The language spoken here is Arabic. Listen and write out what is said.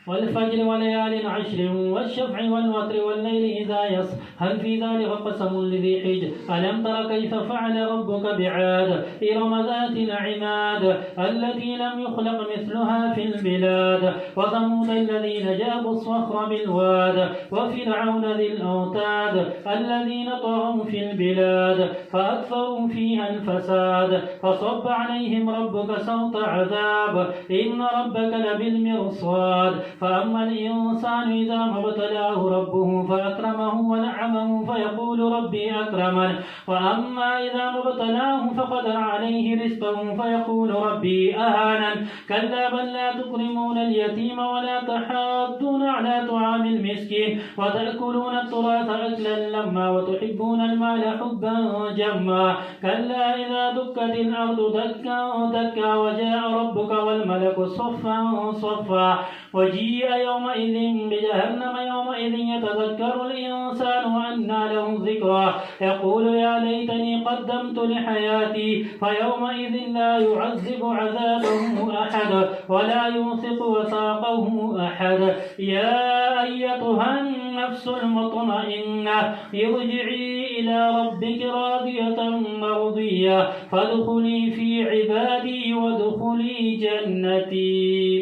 والفجر وليال عشر والشفع والوتر والليل إذا يسر هل في ذلك قسم لذي حجر ألم تر كيف فعل ربك بعاد إرم ذات العماد التي لم يخلق مثلها في البلاد وثمود الذين جابوا الصخر بالواد وفرعون ذي الأوتاد الذين طغوا في البلاد فأكثروا فيها الفساد فصب عليهم ربك سوط عذاب إن ربك لبالمرصاد فأما الإنسان إذا ما ابتلاه ربه فأكرمه ونعمه فيقول ربي أكرمن وأما إذا ما ابتلاه فقدر عليه رزقه فيقول ربي أهانن كلا بل لا تكرمون اليتيم ولا تحاضون على طعام المسكين وتأكلون التراث أكلا لما وتحبون المال حبا جما كلا إذا دكت الأرض دكا دكا وجاء ربك والملك صفا صفا وجيء يومئذ بجهنم يومئذ يتذكر الإنسان وأنى له الذكرى يقول يا ليتني قدمت لحياتي فيومئذ لا يعذب عذابه أحد ولا يوثق وثاقه أحد يا أيتها النفس المطمئنة ارجعي إلى ربك راضية مرضية فادخلي في عبادي وادخلي جنتي.